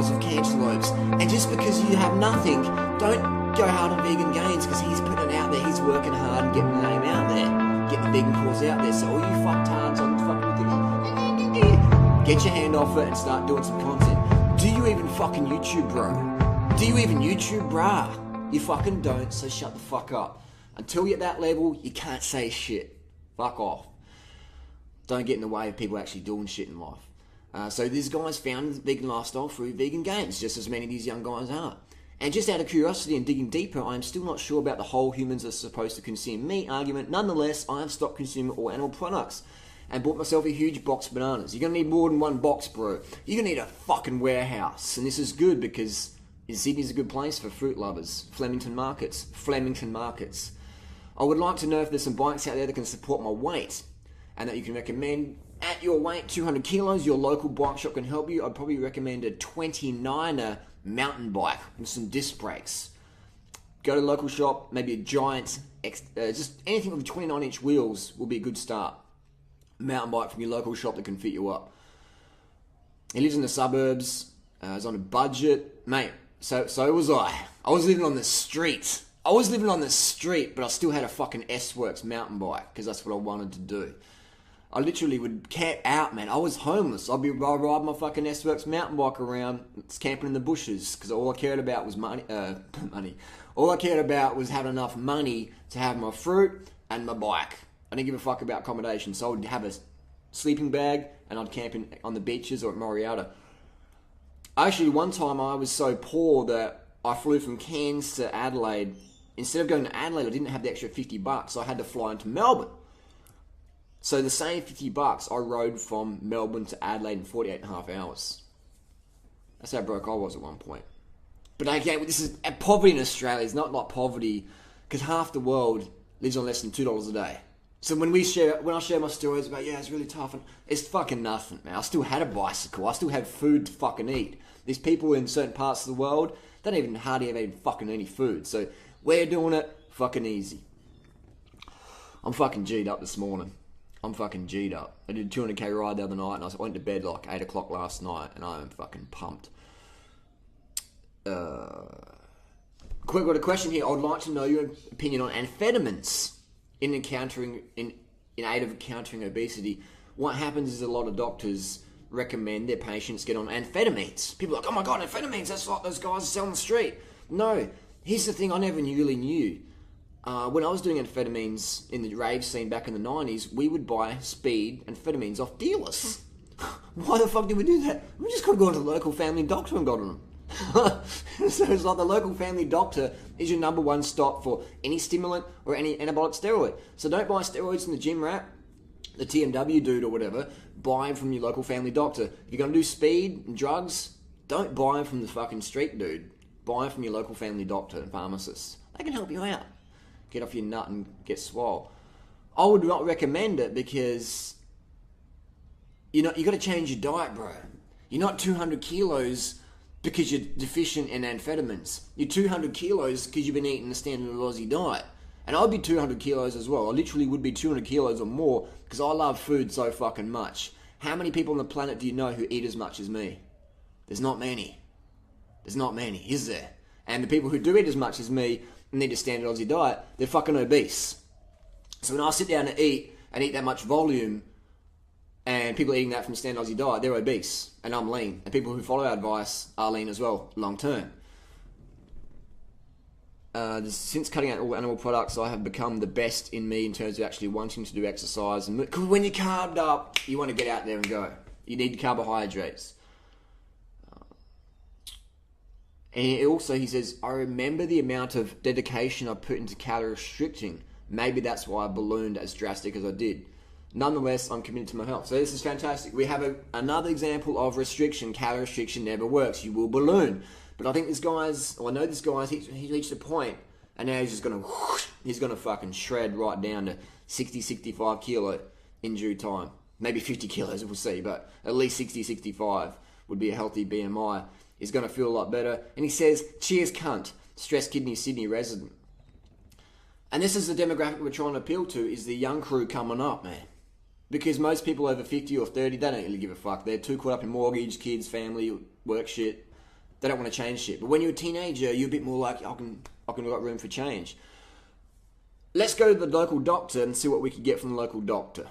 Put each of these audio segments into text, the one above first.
price of cantaloupes. And just because you have nothing, don't go hard on Vegan Gains, because he's putting it out there, he's working hard and getting the name out there, getting the vegan cause out there. So all you fucktards on fucking get your hand off it and start doing some content. Do you even fucking YouTube, bro? Do you even YouTube, brah? You fucking don't, so shut the fuck up. Until you're at that level, you can't say shit. Fuck off. Don't get in the way of people actually doing shit in life. So these guys found the vegan lifestyle through Vegan Gains, just as many of these young guys are. And just out of curiosity and digging deeper, I am still not sure about the whole humans are supposed to consume meat argument. Nonetheless, I have stopped consuming all animal products and bought myself a huge box of bananas. You're going to need more than one box, bro. You're going to need a fucking warehouse. And this is good because Sydney's a good place for fruit lovers. Flemington markets. I would like to know if there's some bikes out there that can support my weight and that you can recommend. At your weight, 200 kilos, your local bike shop can help you. I'd probably recommend a 29er mountain bike with some disc brakes. Go to the local shop, maybe a giant, just anything with 29-inch wheels will be a good start. Mountain bike from your local shop that can fit you up. He lives in the suburbs, he's on a budget. Mate, so was I. I was living on the street. But I still had a fucking S-Works mountain bike because that's what I wanted to do. I literally would camp out, man. I was homeless. I'd ride my fucking S-Works mountain bike around, camping in the bushes, because all I cared about was money. All I cared about was having enough money to have my fruit and my bike. I didn't give a fuck about accommodation, so I would have a sleeping bag and I'd camp on the beaches or at Moriata. Actually, one time I was so poor that I flew from Cairns to Adelaide. Instead of going to Adelaide, I didn't have the extra $50, so I had to fly into Melbourne. So the same $50, I rode from Melbourne to Adelaide in 48 and a half hours. That's how broke I was at one point. But again, this is poverty in Australia. It's not like poverty, because half the world lives on less than $2 a day. So when I share my stories about, yeah, it's really tough, and it's fucking nothing, man. I still had a bicycle. I still had food to fucking eat. These people in certain parts of the world, they don't even hardly have even fucking any food. So we're doing it fucking easy. I'm fucking G'd up this morning. I'm fucking G'd up. I did a 200k ride the other night, and I went to bed like 8 o'clock last night, and I am fucking pumped. Quick, got a question here. I would like to know your opinion on amphetamines in aid of countering obesity. What happens is a lot of doctors recommend their patients get on amphetamines. People are like, oh my god, amphetamines, that's like those guys sell on the street. No, here's the thing I never really knew. When I was doing amphetamines in the rave scene back in the 90s, we would buy speed amphetamines off dealers. Why the fuck did we do that? We just could have gone to the local family doctor and gotten them. So it's like the local family doctor is your number one stop for any stimulant or any anabolic steroid. So don't buy steroids from the gym rat, the TMW dude or whatever. Buy them from your local family doctor. If you're going to do speed and drugs, don't buy them from the fucking street dude. Buy them from your local family doctor and pharmacist. They can help you out. Get off your nut and get swole. I would not recommend it because you got to change your diet, bro. You're not 200 kilos because you're deficient in amphetamines. You're 200 kilos because you've been eating the standard Aussie diet. And I'd be 200 kilos as well. I literally would be 200 kilos or more because I love food so fucking much. How many people on the planet do you know who eat as much as me? There's not many. There's not many, is there? And the people who do eat as much as me and need a standard Aussie diet, they're fucking obese. So when I sit down to eat and eat that much volume, and people eating that from standard Aussie diet, they're obese, and I'm lean. And people who follow our advice are lean as well, long term. Since cutting out all animal products, I have become the best in me in terms of actually wanting to do exercise. And because when you're carved up, you want to get out there and go. You need carbohydrates. And he says, I remember the amount of dedication I put into calorie restricting. Maybe that's why I ballooned as drastic as I did. Nonetheless, I'm committed to my health. So this is fantastic. We have another example of restriction. Calorie restriction never works. You will balloon. But I think I know this guy's, he reached a point, and now he's just going to fucking shred right down to 60, 65 kilo in due time. Maybe 50 kilos, we'll see, but at least 60, 65 would be a healthy BMI. He's going to feel a lot better. And he says, cheers cunt, Stress Kidney Sydney resident. And this is the demographic we're trying to appeal to, is the young crew coming up, man. Because most people over 50 or 30, they don't really give a fuck. They're too caught up in mortgage, kids, family, work shit. They don't want to change shit. But when you're a teenager, you're a bit more like, I can got room for change. Let's go to the local doctor and see what we can get from the local doctor.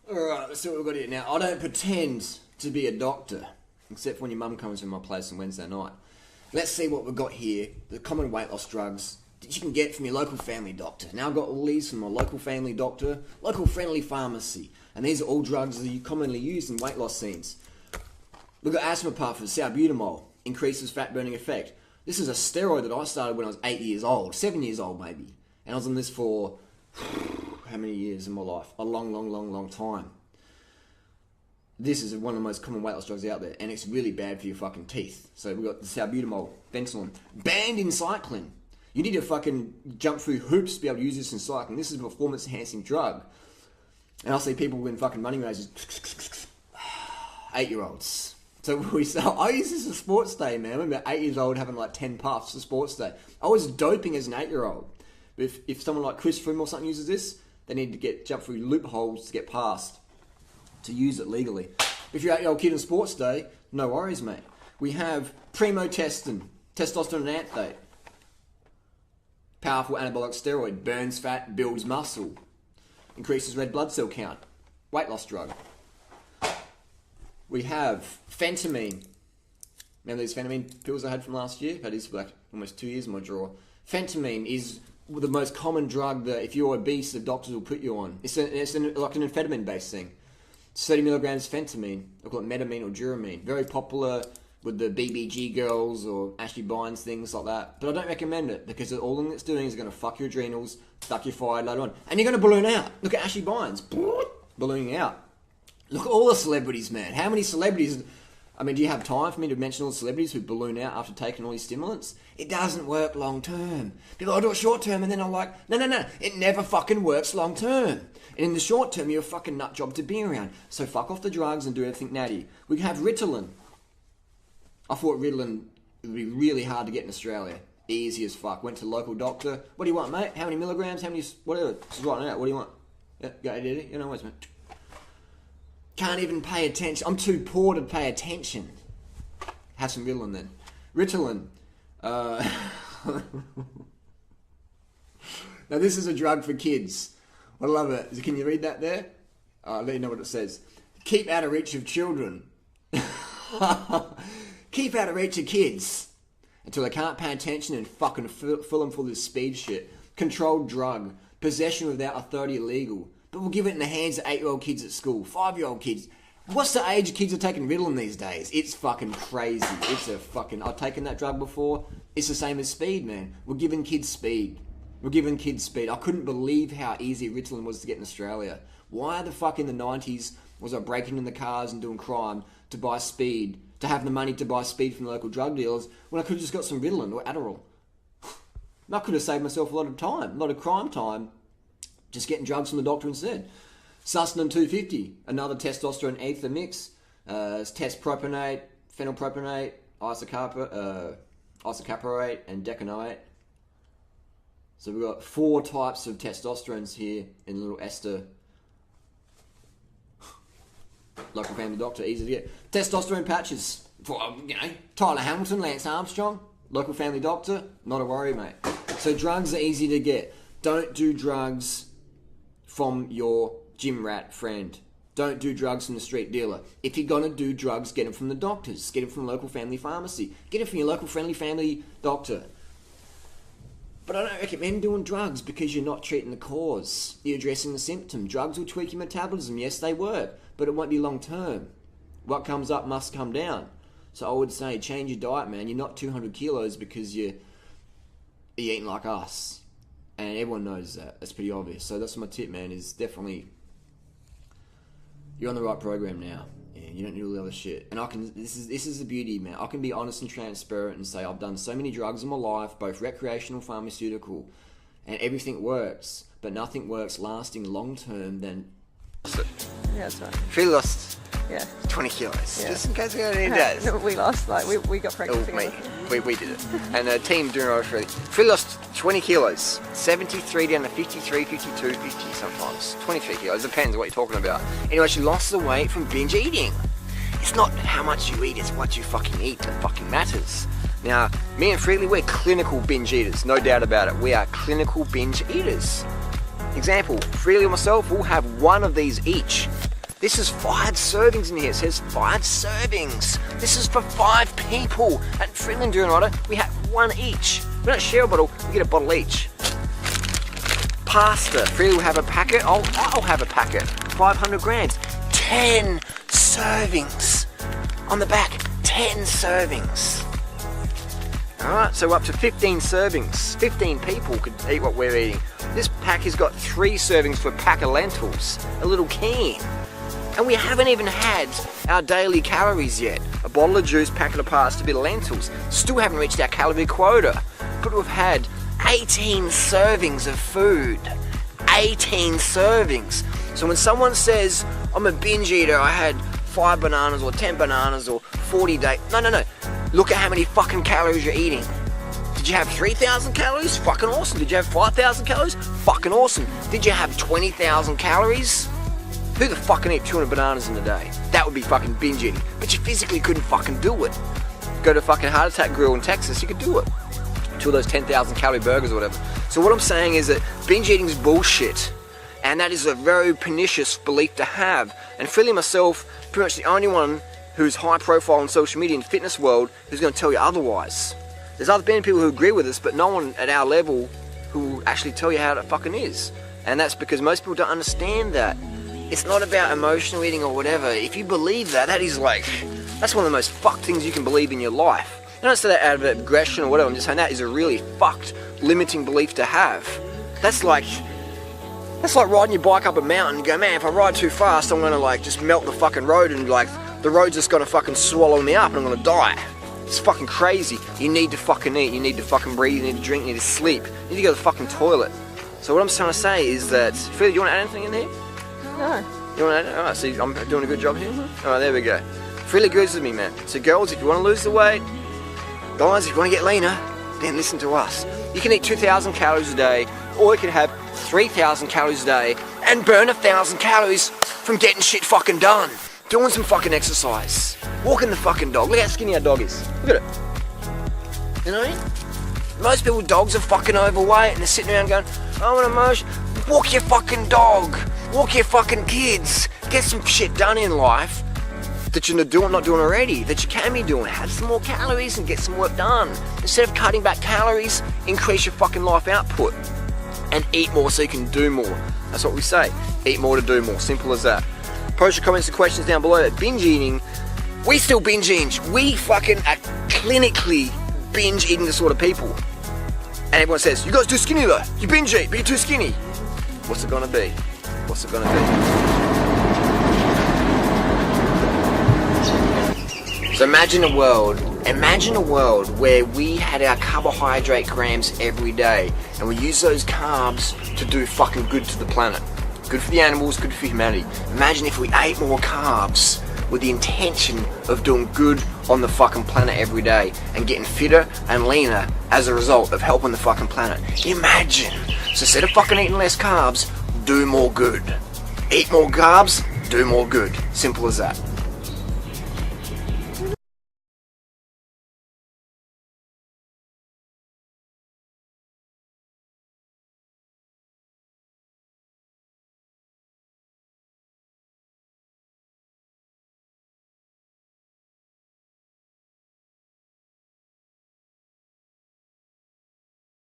Alright, let's see what we've got here. Now, I don't pretend to be a doctor, except for when your mum comes to my place on Wednesday night. Let's see what we've got here. The common weight loss drugs that you can get from your local family doctor. Now I've got all these from my local family doctor, local friendly pharmacy. And these are all drugs that you commonly use in weight loss scenes. Look at asthma puffers, salbutamol, increases fat burning effect. This is a steroid that I started when I was 8 years old, 7 years old maybe. And I was on this for how many years in my life? A long time. This is one of the most common weight loss drugs out there, and it's really bad for your fucking teeth. So we've got the salbutamol, fentanyl, banned in cycling. You need to fucking jump through hoops to be able to use this in cycling. This is a performance-enhancing drug. And I see people win fucking running races. 8-year-olds. So I use this as sports day, man. I remember 8 years old having like 10 puffs for sports day. I was doping as an 8-year-old. But if someone like Chris Froome or something uses this, they need to jump through loopholes to get past to use it legally. If you're an 8-year-old kid on sports day, no worries, mate. We have premotestin, testosterone anthate. Powerful anabolic steroid, burns fat, builds muscle, increases red blood cell count, weight loss drug. We have phentermine. Remember these phentermine pills I had from last year? I've had these for like almost 2 years in my drawer. Phentermine is the most common drug that if you're obese, the doctors will put you on. It's like an amphetamine-based thing. 30 milligrams phentermine. They call it metamine or duramine. Very popular with the BBG girls or Ashley Bynes, things like that. But I don't recommend it because all it's doing is going to fuck your adrenals, fuck your thyroid later on. And you're going to balloon out. Look at Ashley Bynes. Ballooning out. Look at all the celebrities, man. How many celebrities... I mean, do you have time for me to mention all the celebrities who balloon out after taking all these stimulants? It doesn't work long term. People, I'll do it short term, and then I'm like, no. It never fucking works long term. And in the short term, you're a fucking nut job to be around. So fuck off the drugs and do everything natty. We can have Ritalin. I thought Ritalin would be really hard to get in Australia. Easy as fuck. Went to the local doctor. What do you want, mate? How many milligrams? How many... Whatever. Just writing it out. What do you want? Yeah, go ahead, Eddie. You know what's... Can't even pay attention. I'm too poor to pay attention. Have some Ritalin then. Ritalin. Now this is a drug for kids. I love it. Can you read that there? I'll let you know what it says. Keep out of reach of children. Keep out of reach of kids. Until they can't pay attention and fucking fill them full of this speed shit. Controlled drug. Possession without authority illegal. But we'll give it in the hands of 8-year-old kids at school, 5-year-old kids. What's the age of kids are taking Ritalin these days? It's fucking crazy. It's a fucking... I've taken that drug before. It's the same as speed, man. We're giving kids speed. We're giving kids speed. I couldn't believe how easy Ritalin was to get in Australia. Why the fuck in the 90s was I breaking in the cars and doing crime to buy speed, to have the money to buy speed from the local drug dealers, when I could have just got some Ritalin or Adderall? I could have saved myself a lot of time, a lot of crime time, just getting drugs from the doctor instead. Sustanon 250, another testosterone ether mix. It's test propionate, phenylpropionate, isocaparate, and decanoate. So we've got 4 types of testosterones here in a little ester. Local family doctor, easy to get. Testosterone patches for, Tyler Hamilton, Lance Armstrong, local family doctor, not a worry, mate. So drugs are easy to get. Don't do drugs from your gym rat friend. Don't do drugs from the street dealer. If you're going to do drugs, get them from the doctors. Get them from the local family pharmacy. Get it from your local friendly family doctor. But I don't recommend doing drugs because you're not treating the cause. You're addressing the symptom. Drugs will tweak your metabolism. Yes, they work, but it won't be long term. What comes up must come down. So I would say change your diet, man. You're not 200 kilos because you're eating like us. And everyone knows that. That's pretty obvious. So that's my tip, man, is definitely you're on the right program now. And you don't need all the other shit. And this is the beauty, man. I can be honest and transparent and say I've done so many drugs in my life, both recreational, pharmaceutical, and everything works. But nothing works lasting long term than... Yeah, that's right. Phil lost 20 kilos. Yeah. Just in case we got any days. No, we lost, we got pregnant together. We did it. And Team Duro Australia. Phil lost 20 kilos. 73 down to 53, 52, 50 sometimes. 23 kilos. Depends what you're talking about. Anyway, she lost the weight from binge eating. It's not how much you eat, it's what you fucking eat that fucking matters. Now, me and Freely, we're clinical binge eaters, no doubt about it. We are clinical binge eaters. Example, Freely and myself will have one of these each. This is 5 servings in here. It says 5 servings. This is for 5 people. At Freely and Duranada, we have one each. We don't share a bottle, we get a bottle each. Pasta, Freely will have a packet, I'll have a packet. 500 grams, 10 servings. On the back, 10 servings. Alright, so up to 15 servings. 15 people could eat what we're eating. This pack has got 3 servings for a pack of lentils, a little can. And we haven't even had our daily calories yet. A bottle of juice, packet of pasta, a bit of lentils. Still haven't reached our calorie quota. But we've had 18 servings of food. 18 servings. So when someone says, I'm a binge eater, I had 5 bananas or 10 bananas or 40 days. No. Look at how many fucking calories you're eating. Did you have 3,000 calories? Fucking awesome. Did you have 5,000 calories? Fucking awesome. Did you have 20,000 calories? Who the fuck can eat 200 bananas in a day? That would be fucking binge eating. But you physically couldn't fucking do it. Go to fucking Heart Attack Grill in Texas, you could do it. 2 of those 10,000 calorie burgers or whatever. So what I'm saying is that binge eating is bullshit. And that is a very pernicious belief to have. And Freely and myself, pretty much the only one who's high profile on social media and fitness world who's going to tell you otherwise. There's other people who agree with us, but no one at our level who will actually tell you how it fucking is. And that's because most people don't understand that. It's not about emotional eating or whatever. If you believe that, that's one of the most fucked things you can believe in your life. I don't say that out of aggression or whatever, I'm just saying that is a really fucked, limiting belief to have. That's like riding your bike up a mountain and go, man, if I ride too fast, I'm gonna just melt the fucking road and the road's just gonna fucking swallow me up and I'm gonna die. It's fucking crazy. You need to fucking eat, you need to fucking breathe, you need to drink, you need to sleep, you need to go to the fucking toilet. So what I'm trying to say is that, Phil, do you want to add anything in here? No. You want to add? Alright, so I'm doing a good job here? Alright, there we go. Freely agrees with me, man. So girls, if you want to lose the weight, guys, if you want to get leaner, then listen to us. You can eat 2,000 calories a day, or you can have 3,000 calories a day and burn 1,000 calories from getting shit fucking done. Doing some fucking exercise. Walking the fucking dog. Look how skinny our dog is. Look at it. You know what I mean? Most people, dogs are fucking overweight and they're sitting around going, I want emotion. Walk your fucking dog. Walk your fucking kids. Get some shit done in life that you're not doing already, that you can be doing. Have some more calories and get some work done. Instead of cutting back calories, increase your fucking life output. And eat more so you can do more. That's what we say. Eat more to do more. Simple as that. Post your comments and questions down below. Binge eating, we still binge eat. We fucking are clinically binge eating the sort of people. And everyone says, you guys too skinny though. You binge eat, but you're too skinny. What's it gonna be? What's it gonna be? So imagine a world where we had our carbohydrate grams every day and we use those carbs to do fucking good to the planet. Good for the animals, good for humanity. Imagine if we ate more carbs with the intention of doing good on the fucking planet every day and getting fitter and leaner as a result of helping the fucking planet. Imagine. So instead of fucking eating less carbs, do more good. Eat more carbs, do more good. Simple as that.